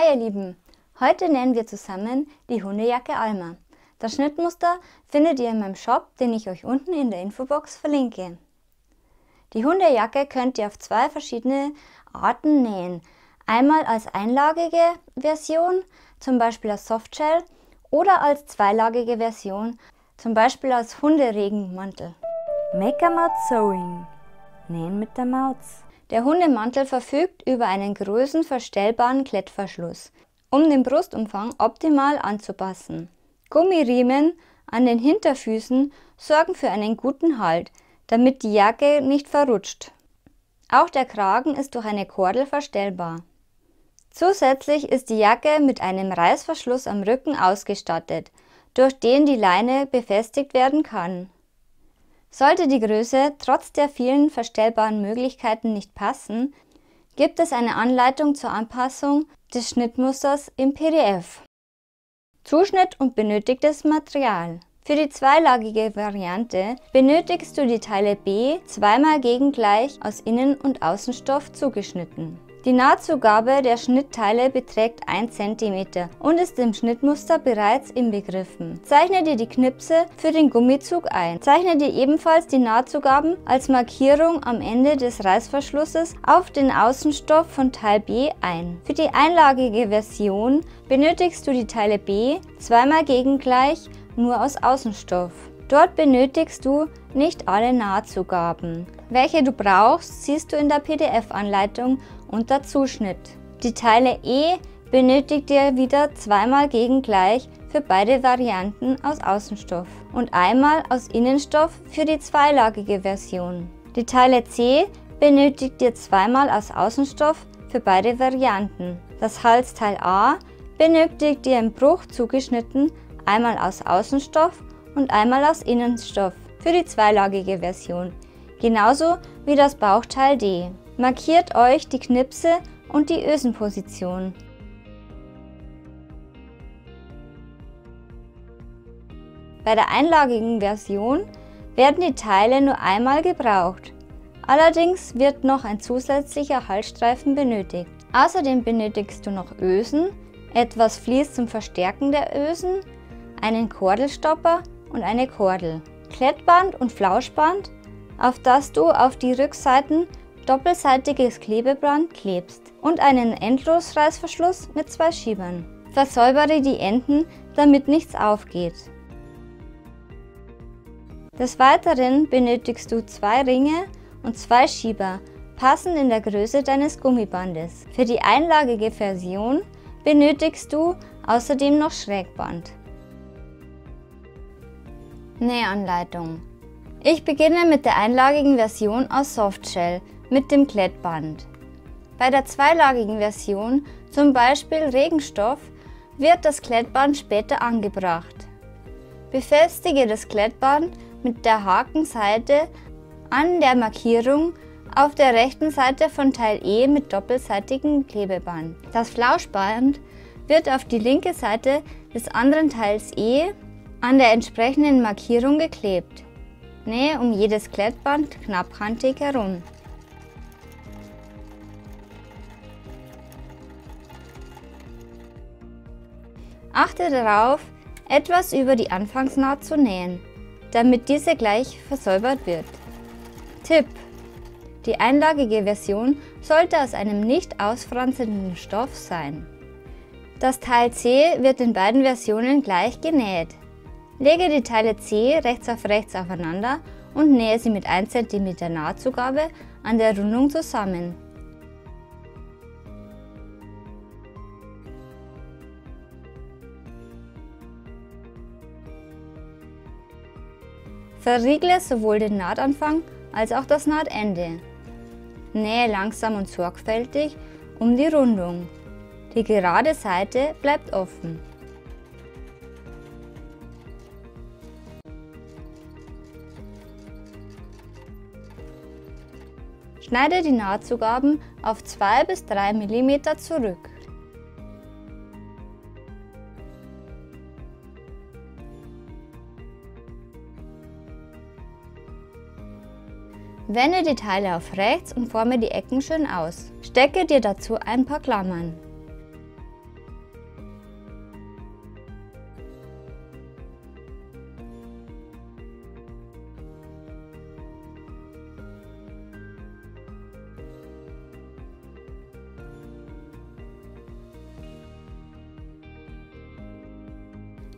Hi ihr Lieben, heute nähen wir zusammen die Hundejacke Alma. Das Schnittmuster findet ihr in meinem Shop, den ich euch unten in der Infobox verlinke. Die Hundejacke könnt ihr auf zwei verschiedene Arten nähen. Einmal als einlagige Version, zum Beispiel als Softshell, oder als zweilagige Version, zum Beispiel als Hunderegenmantel. Make a Maut Sewing. Nähen mit der Maus. Der Hundemantel verfügt über einen größenverstellbaren Klettverschluss, um den Brustumfang optimal anzupassen. Gummiriemen an den Hinterfüßen sorgen für einen guten Halt, damit die Jacke nicht verrutscht. Auch der Kragen ist durch eine Kordel verstellbar. Zusätzlich ist die Jacke mit einem Reißverschluss am Rücken ausgestattet, durch den die Leine befestigt werden kann. Sollte die Größe trotz der vielen verstellbaren Möglichkeiten nicht passen, gibt es eine Anleitung zur Anpassung des Schnittmusters im PDF. Zuschnitt und benötigtes Material. Für die zweilagige Variante benötigst du die Teile B zweimal gegengleich aus Innen- und Außenstoff zugeschnitten. Die Nahtzugabe der Schnittteile beträgt 1 cm und ist im Schnittmuster bereits inbegriffen. Zeichne dir die Knipse für den Gummizug ein. Zeichne dir ebenfalls die Nahtzugaben als Markierung am Ende des Reißverschlusses auf den Außenstoff von Teil B ein. Für die einlagige Version benötigst du die Teile B zweimal gegengleich nur aus Außenstoff. Dort benötigst du nicht alle Nahtzugaben. Welche du brauchst, siehst du in der PDF-Anleitung unter Zuschnitt. Die Teile E benötigt ihr wieder zweimal gegengleich für beide Varianten aus Außenstoff und einmal aus Innenstoff für die zweilagige Version. Die Teile C benötigt ihr zweimal aus Außenstoff für beide Varianten. Das Halsteil A benötigt ihr im Bruch zugeschnitten einmal aus Außenstoff und einmal aus Innenstoff für die zweilagige Version, genauso wie das Bauchteil D. Markiert euch die Knipse und die Ösenposition. Bei der einlagigen Version werden die Teile nur einmal gebraucht. Allerdings wird noch ein zusätzlicher Halsstreifen benötigt. Außerdem benötigst du noch Ösen, etwas Vlies zum Verstärken der Ösen, einen Kordelstopper und eine Kordel, Klettband und Flauschband, auf das du auf die Rückseiten doppelseitiges Klebeband klebst und einen Endlosreißverschluss mit 2 Schiebern. Versäubere die Enden, damit nichts aufgeht. Des Weiteren benötigst du 2 Ringe und 2 Schieber, passend in der Größe deines Gummibandes. Für die einlagige Version benötigst du außerdem noch Schrägband. Nähanleitung. Ich beginne mit der einlagigen Version aus Softshell mit dem Klettband. Bei der zweilagigen Version, zum Beispiel Regenstoff, wird das Klettband später angebracht. Befestige das Klettband mit der Hakenseite an der Markierung auf der rechten Seite von Teil E mit doppelseitigem Klebeband. Das Flauschband wird auf die linke Seite des anderen Teils E an der entsprechenden Markierung geklebt. Nähe um jedes Klettband knappkantig herum. Achte darauf, etwas über die Anfangsnaht zu nähen, damit diese gleich versäubert wird. Tipp: Die einlagige Version sollte aus einem nicht ausfranzenden Stoff sein. Das Teil C wird in beiden Versionen gleich genäht. Lege die Teile C rechts auf rechts aufeinander und nähe sie mit 1 cm Nahtzugabe an der Rundung zusammen. Verriegle sowohl den Nahtanfang als auch das Nahtende. Nähe langsam und sorgfältig um die Rundung. Die gerade Seite bleibt offen. Schneide die Nahtzugaben auf 2 bis 3 mm zurück. Wende die Teile auf rechts und forme die Ecken schön aus. Stecke dir dazu ein paar Klammern.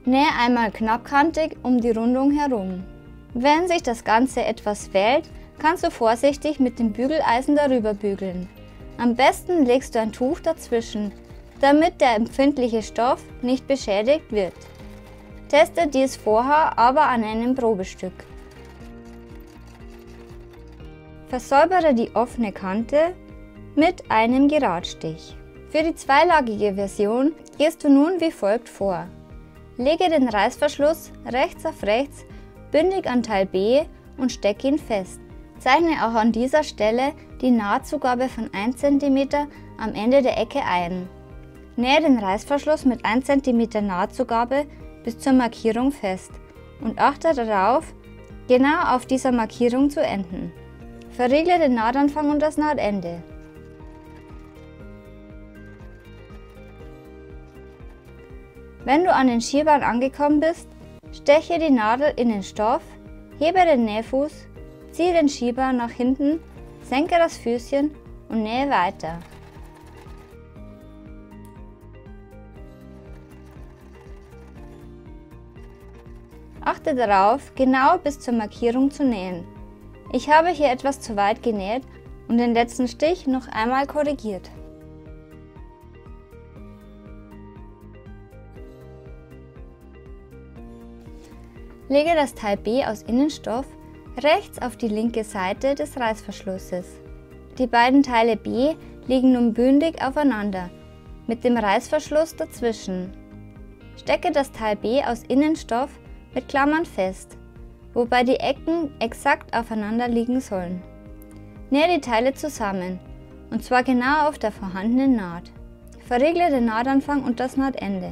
Nähe einmal knappkantig um die Rundung herum. Wenn sich das Ganze etwas fällt, kannst du vorsichtig mit dem Bügeleisen darüber bügeln. Am besten legst du ein Tuch dazwischen, damit der empfindliche Stoff nicht beschädigt wird. Teste dies vorher aber an einem Probestück. Versäubere die offene Kante mit einem Geradstich. Für die zweilagige Version gehst du nun wie folgt vor. Lege den Reißverschluss rechts auf rechts bündig an Teil B und stecke ihn fest. Zeichne auch an dieser Stelle die Nahtzugabe von 1 cm am Ende der Ecke ein. Nähe den Reißverschluss mit 1 cm Nahtzugabe bis zur Markierung fest und achte darauf, genau auf dieser Markierung zu enden. Verriegle den Nahtanfang und das Nahtende. Wenn du an den Schiebern angekommen bist, steche die Nadel in den Stoff, hebe den Nähfuß, ziehe den Schieber nach hinten, senke das Füßchen und nähe weiter. Achte darauf, genau bis zur Markierung zu nähen. Ich habe hier etwas zu weit genäht und den letzten Stich noch einmal korrigiert. Lege das Teil B aus Innenstoff rechts auf die linke Seite des Reißverschlusses. Die beiden Teile B liegen nun bündig aufeinander, mit dem Reißverschluss dazwischen. Stecke das Teil B aus Innenstoff mit Klammern fest, wobei die Ecken exakt aufeinander liegen sollen. Nähe die Teile zusammen, und zwar genau auf der vorhandenen Naht. Verriegle den Nahtanfang und das Nahtende.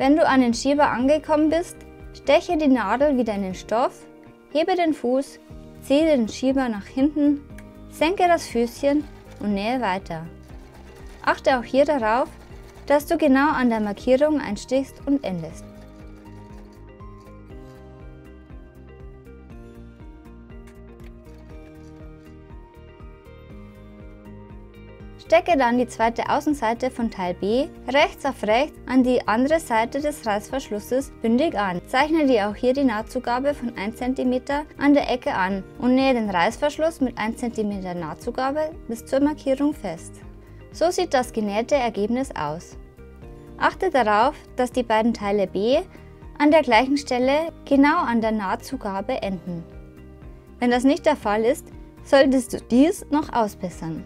Wenn du an den Schieber angekommen bist, steche die Nadel wieder in den Stoff, hebe den Fuß, ziehe den Schieber nach hinten, senke das Füßchen und nähe weiter. Achte auch hier darauf, dass du genau an der Markierung einstichst und endest. Stecke dann die zweite Außenseite von Teil B rechts auf rechts an die andere Seite des Reißverschlusses bündig an. Zeichne dir auch hier die Nahtzugabe von 1 cm an der Ecke an und nähe den Reißverschluss mit 1 cm Nahtzugabe bis zur Markierung fest. So sieht das genähte Ergebnis aus. Achte darauf, dass die beiden Teile B an der gleichen Stelle genau an der Nahtzugabe enden. Wenn das nicht der Fall ist, solltest du dies noch ausbessern.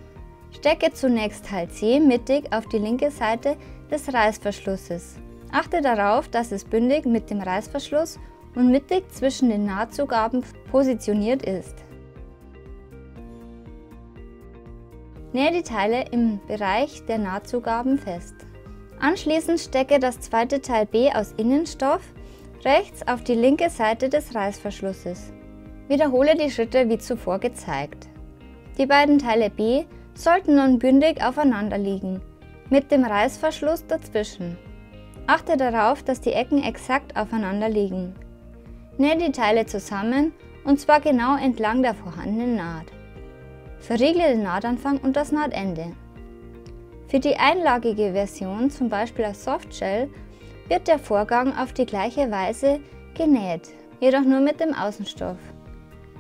Stecke zunächst Teil C mittig auf die linke Seite des Reißverschlusses. Achte darauf, dass es bündig mit dem Reißverschluss und mittig zwischen den Nahtzugaben positioniert ist. Nähe die Teile im Bereich der Nahtzugaben fest. Anschließend stecke das zweite Teil B aus Innenstoff rechts auf die linke Seite des Reißverschlusses. Wiederhole die Schritte wie zuvor gezeigt. Die beiden Teile B sollten nun bündig aufeinander liegen, mit dem Reißverschluss dazwischen. Achte darauf, dass die Ecken exakt aufeinander liegen. Nähe die Teile zusammen und zwar genau entlang der vorhandenen Naht. Verriegle den Nahtanfang und das Nahtende. Für die einlagige Version, zum Beispiel als Softshell, wird der Vorgang auf die gleiche Weise genäht, jedoch nur mit dem Außenstoff.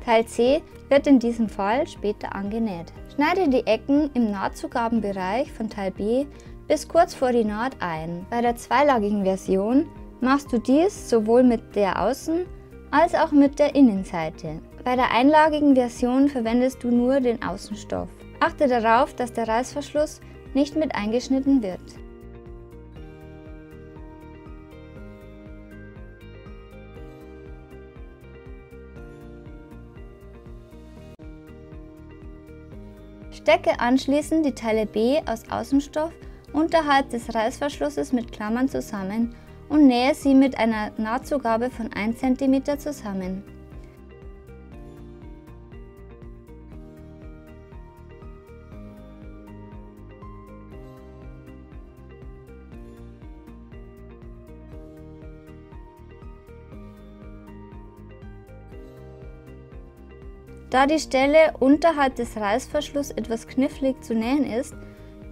Teil C wird in diesem Fall später angenäht. Schneide die Ecken im Nahtzugabenbereich von Teil B bis kurz vor die Naht ein. Bei der zweilagigen Version machst du dies sowohl mit der Außen- als auch mit der Innenseite. Bei der einlagigen Version verwendest du nur den Außenstoff. Achte darauf, dass der Reißverschluss nicht mit eingeschnitten wird. Stecke anschließend die Teile B aus Außenstoff unterhalb des Reißverschlusses mit Klammern zusammen und nähe sie mit einer Nahtzugabe von 1 cm zusammen. Da die Stelle unterhalb des Reißverschlusses etwas knifflig zu nähen ist,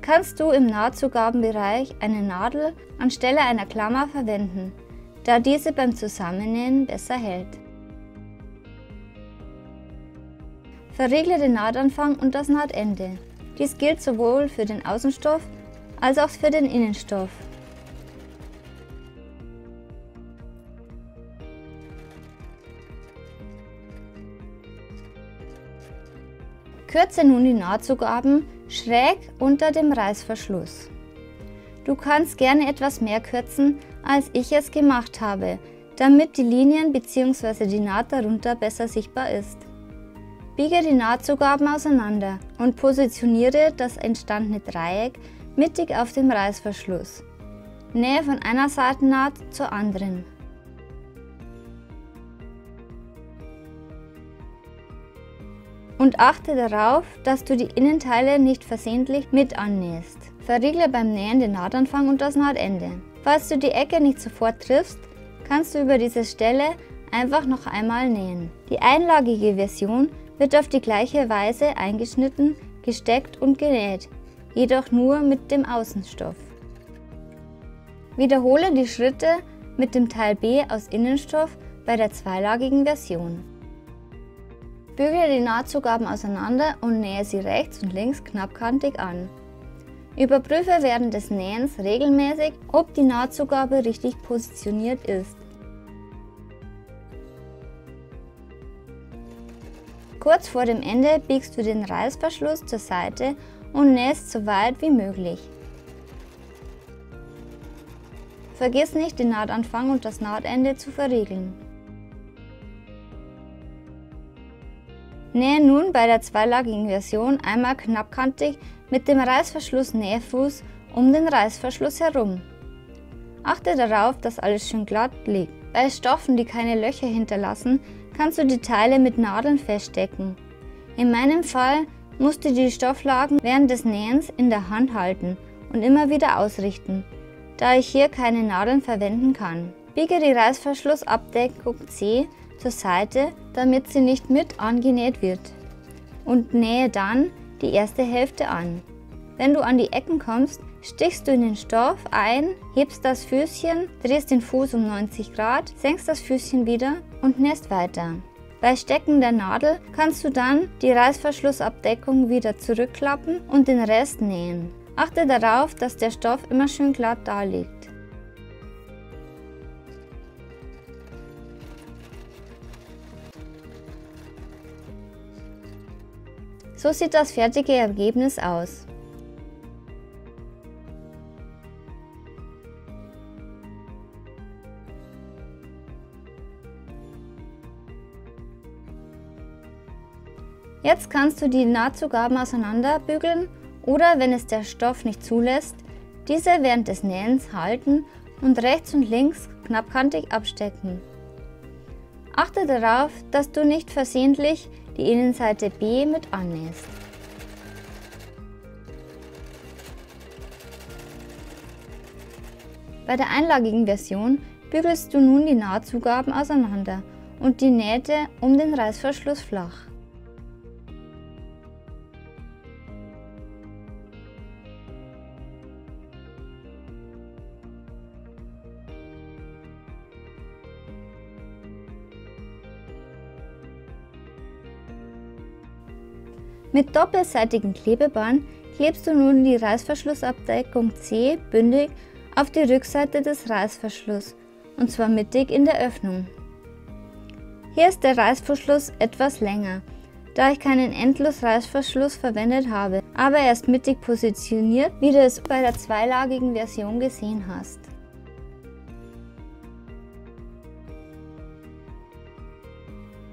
kannst du im Nahtzugabenbereich eine Nadel anstelle einer Klammer verwenden, da diese beim Zusammennähen besser hält. Verriegle den Nahtanfang und das Nahtende. Dies gilt sowohl für den Außenstoff als auch für den Innenstoff. Kürze nun die Nahtzugaben schräg unter dem Reißverschluss. Du kannst gerne etwas mehr kürzen, als ich es gemacht habe, damit die Linien bzw. die Naht darunter besser sichtbar ist. Biege die Nahtzugaben auseinander und positioniere das entstandene Dreieck mittig auf dem Reißverschluss. Nähe von einer Seitennaht zur anderen. Und achte darauf, dass du die Innenteile nicht versehentlich mit annähst. Verriegle beim Nähen den Nahtanfang und das Nahtende. Falls du die Ecke nicht sofort triffst, kannst du über diese Stelle einfach noch einmal nähen. Die einlagige Version wird auf die gleiche Weise eingeschnitten, gesteckt und genäht, jedoch nur mit dem Außenstoff. Wiederhole die Schritte mit dem Teil B aus Innenstoff bei der zweilagigen Version. Bügele die Nahtzugaben auseinander und nähe sie rechts und links knappkantig an. Überprüfe während des Nähens regelmäßig, ob die Nahtzugabe richtig positioniert ist. Kurz vor dem Ende biegst du den Reißverschluss zur Seite und nähst so weit wie möglich. Vergiss nicht, den Nahtanfang und das Nahtende zu verriegeln. Nähe nun bei der zweilagigen Version einmal knappkantig mit dem Reißverschluss-Nähfuß um den Reißverschluss herum. Achte darauf, dass alles schön glatt liegt. Bei Stoffen, die keine Löcher hinterlassen, kannst du die Teile mit Nadeln feststecken. In meinem Fall musst du die Stofflagen während des Nähens in der Hand halten und immer wieder ausrichten, da ich hier keine Nadeln verwenden kann. Biege die Reißverschlussabdeckung C zur Seite, damit sie nicht mit angenäht wird, und nähe dann die erste Hälfte an. Wenn du an die Ecken kommst, stichst du in den Stoff ein, hebst das Füßchen, drehst den Fuß um 90 Grad, senkst das Füßchen wieder und nähst weiter. Bei Stecken der Nadel kannst du dann die Reißverschlussabdeckung wieder zurückklappen und den Rest nähen. Achte darauf, dass der Stoff immer schön glatt da liegt. So sieht das fertige Ergebnis aus. Jetzt kannst du die Nahtzugaben auseinanderbügeln oder, wenn es der Stoff nicht zulässt, diese während des Nähens halten und rechts und links knappkantig abstecken. Achte darauf, dass du nicht versehentlich die Innenseite B mit annähst. Bei der einlagigen Version bügelst du nun die Nahtzugaben auseinander und die Nähte um den Reißverschluss flach. Mit doppelseitigem Klebeband klebst du nun die Reißverschlussabdeckung C bündig auf die Rückseite des Reißverschlusses, und zwar mittig in der Öffnung. Hier ist der Reißverschluss etwas länger, da ich keinen Endlos-Reißverschluss verwendet habe, aber er ist mittig positioniert, wie du es bei der zweilagigen Version gesehen hast.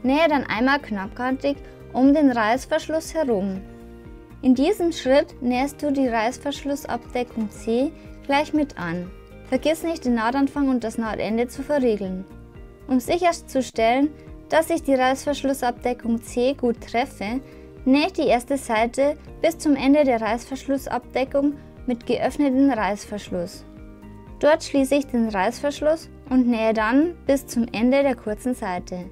Nähe dann einmal knappkantig um den Reißverschluss herum. In diesem Schritt nähst du die Reißverschlussabdeckung C gleich mit an. Vergiss nicht, den Nahtanfang und das Nahtende zu verriegeln. Um sicherzustellen, dass ich die Reißverschlussabdeckung C gut treffe, nähe ich die erste Seite bis zum Ende der Reißverschlussabdeckung mit geöffnetem Reißverschluss. Dort schließe ich den Reißverschluss und nähe dann bis zum Ende der kurzen Seite.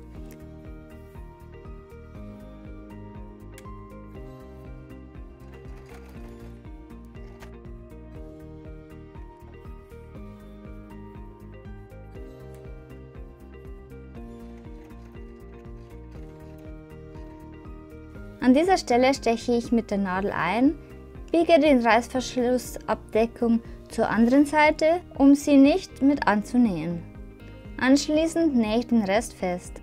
An dieser Stelle steche ich mit der Nadel ein, biege die Reißverschlussabdeckung zur anderen Seite, um sie nicht mit anzunähen. Anschließend nähe ich den Rest fest.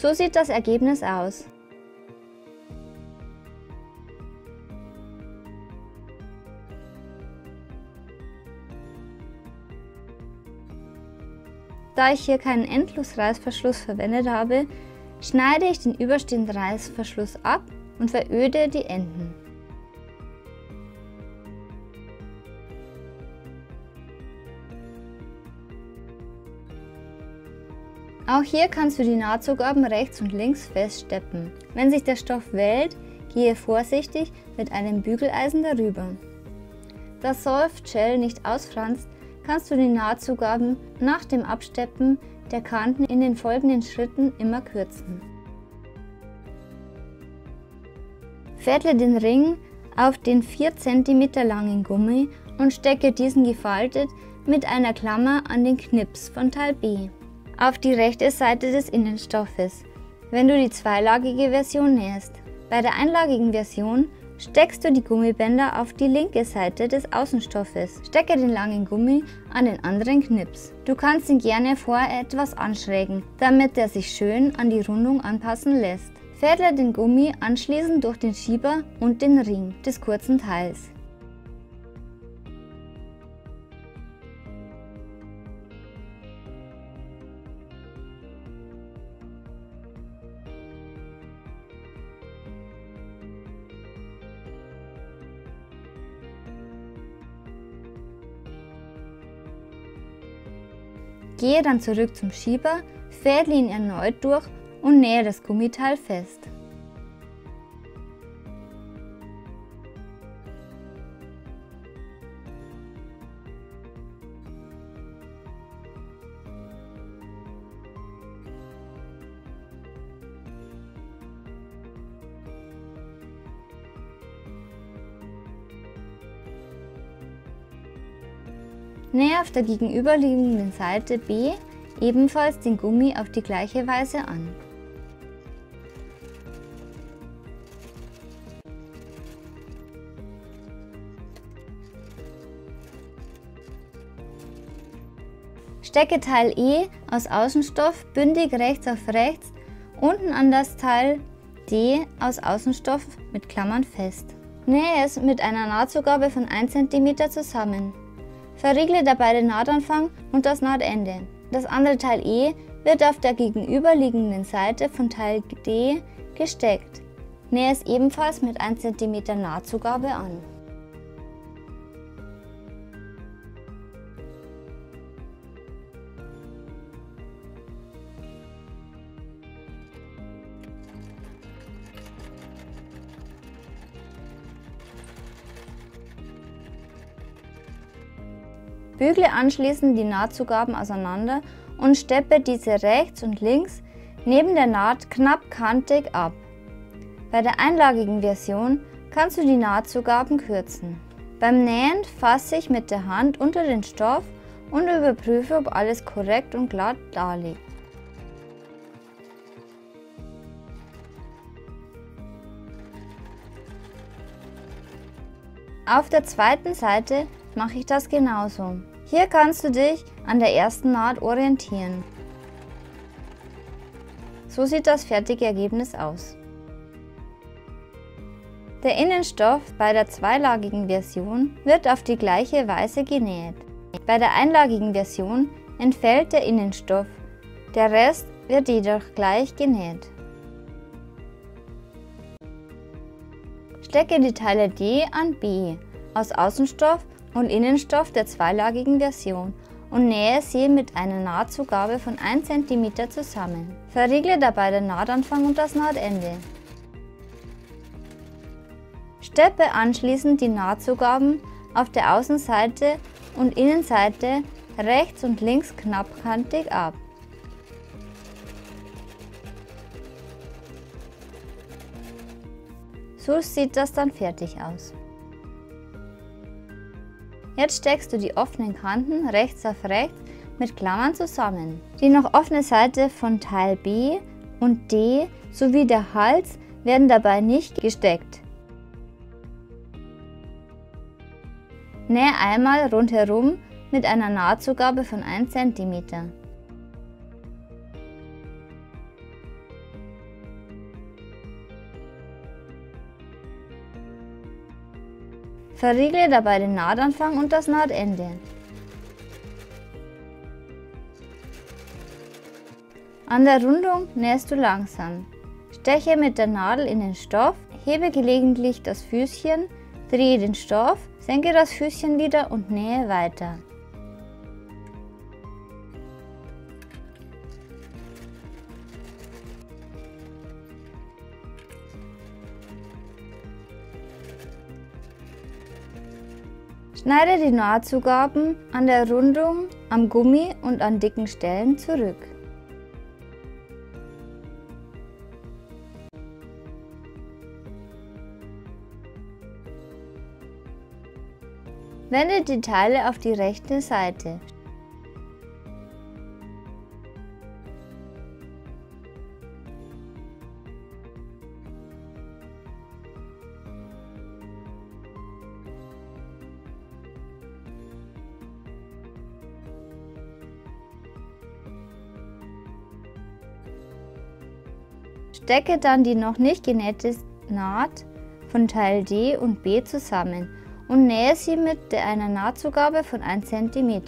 So sieht das Ergebnis aus. Da ich hier keinen Endlosreißverschluss verwendet habe, schneide ich den überstehenden Reißverschluss ab und veröde die Enden. Auch hier kannst du die Nahtzugaben rechts und links feststeppen. Wenn sich der Stoff wellt, gehe vorsichtig mit einem Bügeleisen darüber. Da Softshell nicht ausfranst, kannst du die Nahtzugaben nach dem Absteppen der Kanten in den folgenden Schritten immer kürzen. Fädle den Ring auf den 4 cm langen Gummi und stecke diesen gefaltet mit einer Klammer an den Knips von Teil B auf die rechte Seite des Innenstoffes, wenn du die zweilagige Version nähst. Bei der einlagigen Version steckst du die Gummibänder auf die linke Seite des Außenstoffes. Stecke den langen Gummi an den anderen Knips. Du kannst ihn gerne vorher etwas anschrägen, damit er sich schön an die Rundung anpassen lässt. Fädle den Gummi anschließend durch den Schieber und den Ring des kurzen Teils. Gehe dann zurück zum Schieber, fädle ihn erneut durch und nähe das Gummiteil fest. Nähe auf der gegenüberliegenden Seite B ebenfalls den Gummi auf die gleiche Weise an. Stecke Teil E aus Außenstoff bündig rechts auf rechts unten an das Teil D aus Außenstoff mit Klammern fest. Nähe es mit einer Nahtzugabe von 1 cm zusammen. Verriegle dabei den Nahtanfang und das Nahtende. Das andere Teil E wird auf der gegenüberliegenden Seite von Teil D gesteckt. Nähe es ebenfalls mit 1 cm Nahtzugabe an. Bügle anschließend die Nahtzugaben auseinander und steppe diese rechts und links neben der Naht knapp kantig ab. Bei der einlagigen Version kannst du die Nahtzugaben kürzen. Beim Nähen fasse ich mit der Hand unter den Stoff und überprüfe, ob alles korrekt und glatt da liegt. Auf der zweiten Seite mache ich das genauso. Hier kannst du dich an der ersten Naht orientieren. So sieht das fertige Ergebnis aus. Der Innenstoff bei der zweilagigen Version wird auf die gleiche Weise genäht. Bei der einlagigen Version entfällt der Innenstoff, der Rest wird jedoch gleich genäht. Stecke die Teile D an B aus Außenstoff und Innenstoff der zweilagigen Version und nähe sie mit einer Nahtzugabe von 1 cm zusammen. Verriegle dabei den Nahtanfang und das Nahtende. Steppe anschließend die Nahtzugaben auf der Außenseite und Innenseite rechts und links knappkantig ab. So sieht das dann fertig aus. Jetzt steckst du die offenen Kanten rechts auf rechts mit Klammern zusammen. Die noch offene Seite von Teil B und D sowie der Hals werden dabei nicht gesteckt. Nähe einmal rundherum mit einer Nahtzugabe von 1 cm. Verriegle dabei den Nahtanfang und das Nahtende. An der Rundung nähst du langsam. Steche mit der Nadel in den Stoff, hebe gelegentlich das Füßchen, drehe den Stoff, senke das Füßchen wieder und nähe weiter. Schneide die Nahtzugaben an der Rundung, am Gummi und an dicken Stellen zurück. Wende die Teile auf die rechte Seite. Stecke dann die noch nicht genähte Naht von Teil D und B zusammen und nähe sie mit einer Nahtzugabe von 1 cm.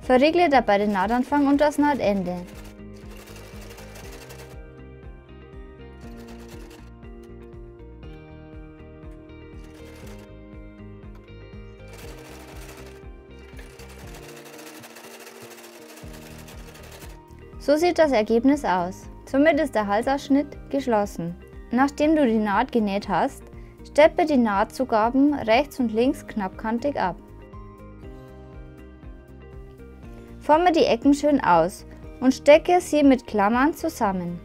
Verriegle dabei den Nahtanfang und das Nahtende. So sieht das Ergebnis aus. Somit ist der Halsausschnitt geschlossen. Nachdem du die Naht genäht hast, steppe die Nahtzugaben rechts und links knappkantig ab. Forme die Ecken schön aus und stecke sie mit Klammern zusammen.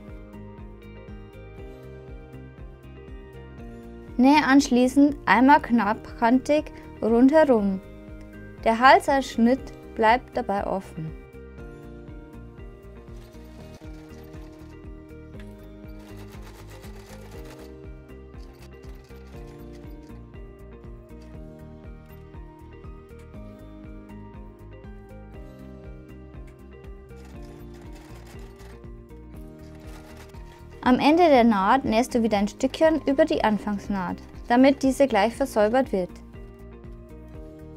Nähe anschließend einmal knappkantig rundherum. Der Halsausschnitt bleibt dabei offen. Am Ende der Naht nähst du wieder ein Stückchen über die Anfangsnaht, damit diese gleich versäubert wird.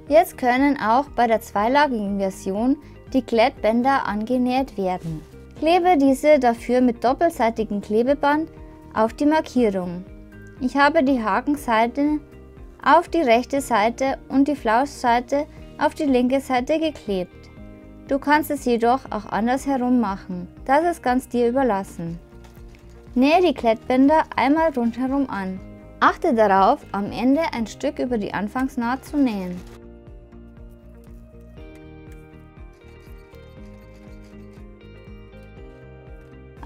Jetzt können auch bei der zweilagigen Version die Klettbänder angenäht werden. Klebe diese dafür mit doppelseitigem Klebeband auf die Markierung. Ich habe die Hakenseite auf die rechte Seite und die Flauschseite auf die linke Seite geklebt. Du kannst es jedoch auch andersherum machen, das ist ganz dir überlassen. Nähe die Klettbänder einmal rundherum an. Achte darauf, am Ende ein Stück über die Anfangsnaht zu nähen.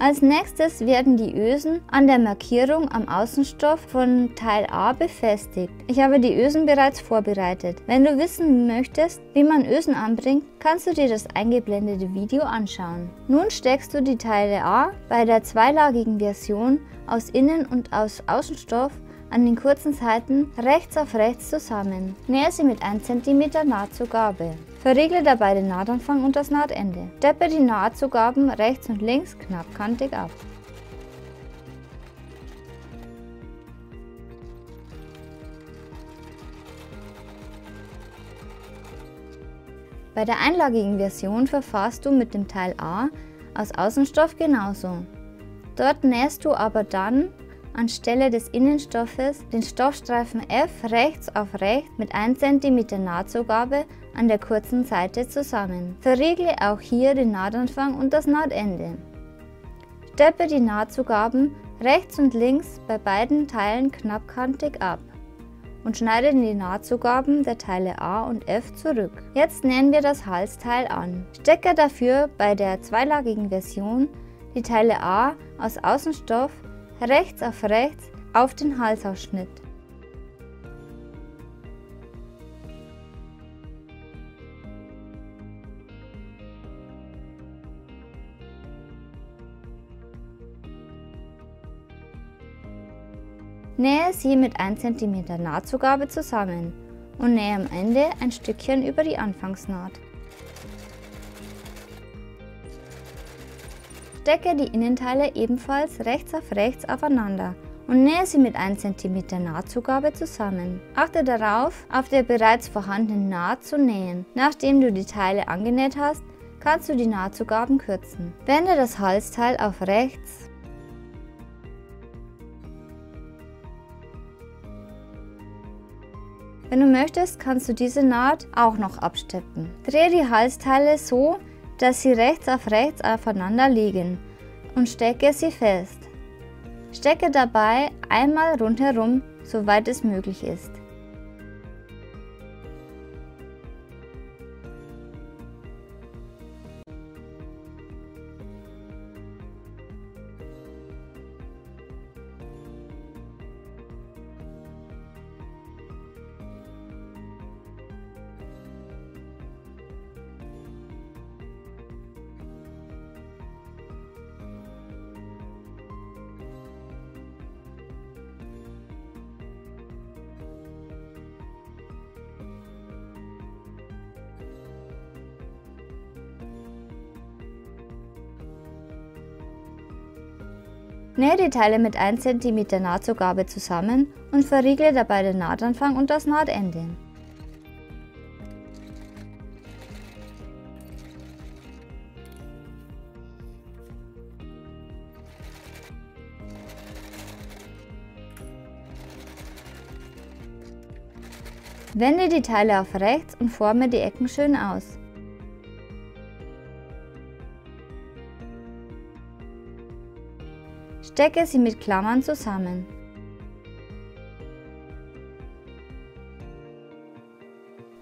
Als nächstes werden die Ösen an der Markierung am Außenstoff von Teil A befestigt. Ich habe die Ösen bereits vorbereitet. Wenn du wissen möchtest, wie man Ösen anbringt, kannst du dir das eingeblendete Video anschauen. Nun steckst du die Teile A bei der zweilagigen Version aus Innen- und aus Außenstoff an den kurzen Seiten rechts auf rechts zusammen. Nähe sie mit 1 cm Nahtzugabe. Verriegle dabei den Nahtanfang und das Nahtende. Steppe die Nahtzugaben rechts und links knappkantig ab. Bei der einlagigen Version verfahrst du mit dem Teil A aus Außenstoff genauso. Dort nähst du aber dann anstelle des Innenstoffes den Stoffstreifen F rechts auf rechts mit 1 cm Nahtzugabe an der kurzen Seite zusammen. Verriegle auch hier den Nahtanfang und das Nahtende. Steppe die Nahtzugaben rechts und links bei beiden Teilen knappkantig ab und schneide die Nahtzugaben der Teile A und F zurück. Jetzt nähen wir das Halsteil an. Stecke dafür bei der zweilagigen Version die Teile A aus Außenstoff rechts auf den Halsausschnitt. Nähe sie mit 1 cm Nahtzugabe zusammen und nähe am Ende ein Stückchen über die Anfangsnaht. Stecke die Innenteile ebenfalls rechts aufeinander und nähe sie mit 1 cm Nahtzugabe zusammen. Achte darauf, auf der bereits vorhandenen Naht zu nähen. Nachdem du die Teile angenäht hast, kannst du die Nahtzugaben kürzen. Wende das Halsteil auf rechts . Wenn du möchtest, kannst du diese Naht auch noch absteppen. Drehe die Halsteile so, dass sie rechts aufeinander liegen und stecke sie fest. Stecke dabei einmal rundherum, soweit es möglich ist. Nähe die Teile mit 1 cm Nahtzugabe zusammen und verriegle dabei den Nahtanfang und das Nahtende. Wende die Teile auf rechts und forme die Ecken schön aus. Stecke sie mit Klammern zusammen.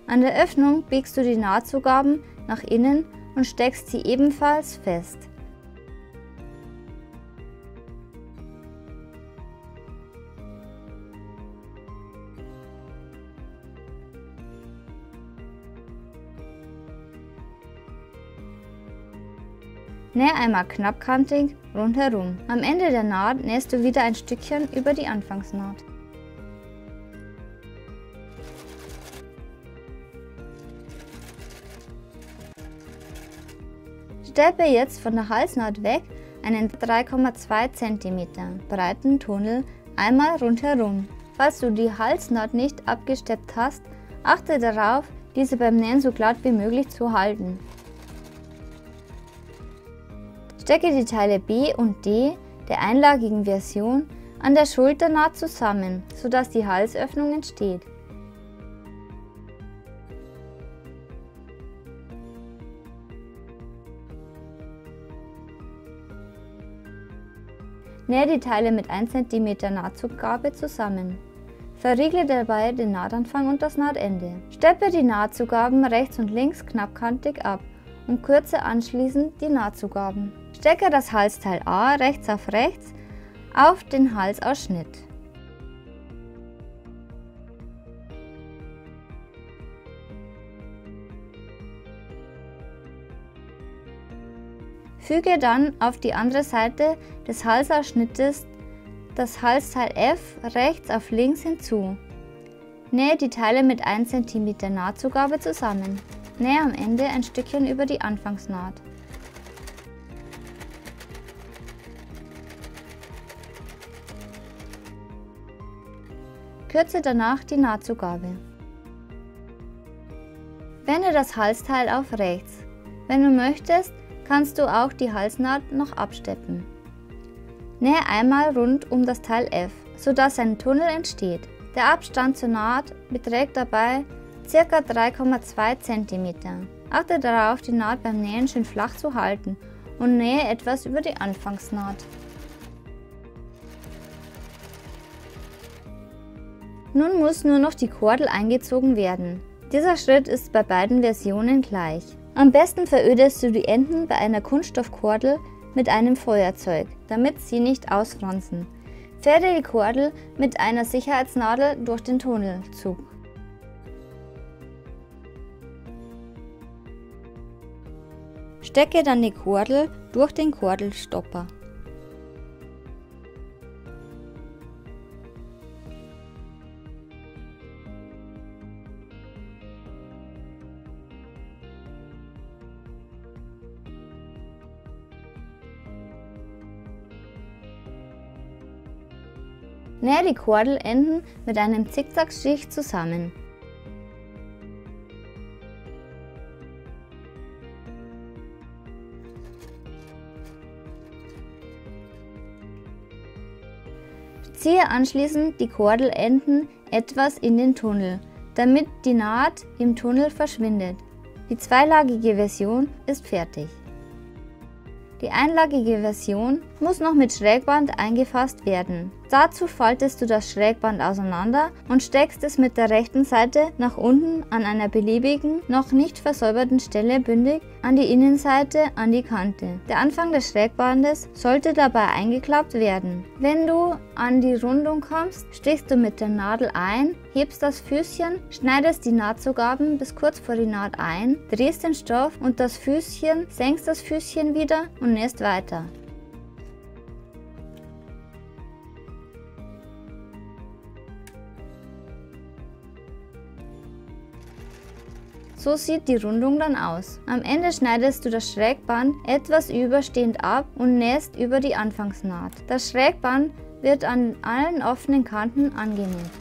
An der Öffnung biegst du die Nahtzugaben nach innen und steckst sie ebenfalls fest. Nähe einmal knappkantig rundherum. Am Ende der Naht nähst du wieder ein Stückchen über die Anfangsnaht. Steppe jetzt von der Halsnaht weg einen 3,2 cm breiten Tunnel einmal rundherum. Falls du die Halsnaht nicht abgesteppt hast, achte darauf, diese beim Nähen so glatt wie möglich zu halten. Stecke die Teile B und D der einlagigen Version an der Schulternaht zusammen, sodass die Halsöffnung entsteht. Nähe die Teile mit 1 cm Nahtzugabe zusammen. Verriegle dabei den Nahtanfang und das Nahtende. Steppe die Nahtzugaben rechts und links knappkantig ab und kürze anschließend die Nahtzugaben. Stecke das Halsteil A rechts auf den Halsausschnitt. Füge dann auf die andere Seite des Halsausschnittes das Halsteil F rechts auf links hinzu. Nähe die Teile mit 1 cm Nahtzugabe zusammen. Nähe am Ende ein Stückchen über die Anfangsnaht. Kürze danach die Nahtzugabe. Wende das Halsteil auf rechts. Wenn du möchtest, kannst du auch die Halsnaht noch absteppen. Nähe einmal rund um das Teil F, sodass ein Tunnel entsteht. Der Abstand zur Naht beträgt dabei ca. 3,2 cm. Achte darauf, die Naht beim Nähen schön flach zu halten und nähe etwas über die Anfangsnaht. Nun muss nur noch die Kordel eingezogen werden. Dieser Schritt ist bei beiden Versionen gleich. Am besten verödest du die Enden bei einer Kunststoffkordel mit einem Feuerzeug, damit sie nicht ausfransen. Fäde die Kordel mit einer Sicherheitsnadel durch den Tunnelzug. Stecke dann die Kordel durch den Kordelstopper. Nähe die Kordelenden mit einem Zickzackstich zusammen. Ziehe anschließend die Kordelenden etwas in den Tunnel, damit die Naht im Tunnel verschwindet. Die zweilagige Version ist fertig. Die einlagige Version muss noch mit Schrägband eingefasst werden. Dazu faltest du das Schrägband auseinander und steckst es mit der rechten Seite nach unten an einer beliebigen, noch nicht versäuberten Stelle bündig an die Innenseite an die Kante. Der Anfang des Schrägbandes sollte dabei eingeklappt werden. Wenn du an die Rundung kommst, stichst du mit der Nadel ein, hebst das Füßchen, schneidest die Nahtzugaben bis kurz vor die Naht ein, drehst den Stoff und das Füßchen, senkst das Füßchen wieder und nähst weiter. So sieht die Rundung dann aus. Am Ende schneidest du das Schrägband etwas überstehend ab und nähst über die Anfangsnaht. Das Schrägband wird an allen offenen Kanten angenäht.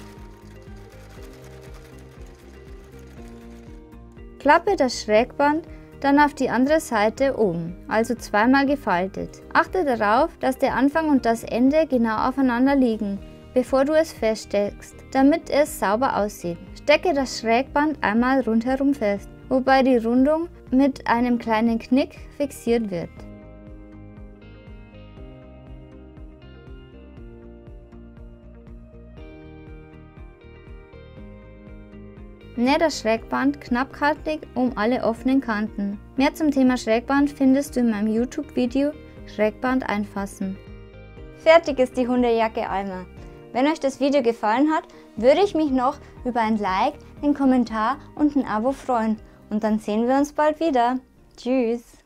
Klappe das Schrägband dann auf die andere Seite um, also zweimal gefaltet. Achte darauf, dass der Anfang und das Ende genau aufeinander liegen, bevor du es feststeckst, damit es sauber aussieht. Stecke das Schrägband einmal rundherum fest, wobei die Rundung mit einem kleinen Knick fixiert wird. Nähe das Schrägband knappkantig um alle offenen Kanten. Mehr zum Thema Schrägband findest du in meinem YouTube-Video Schrägband einfassen. Fertig ist die Hundejacke Alma. Wenn euch das Video gefallen hat, würde ich mich noch über ein Like, einen Kommentar und ein Abo freuen. Und dann sehen wir uns bald wieder. Tschüss!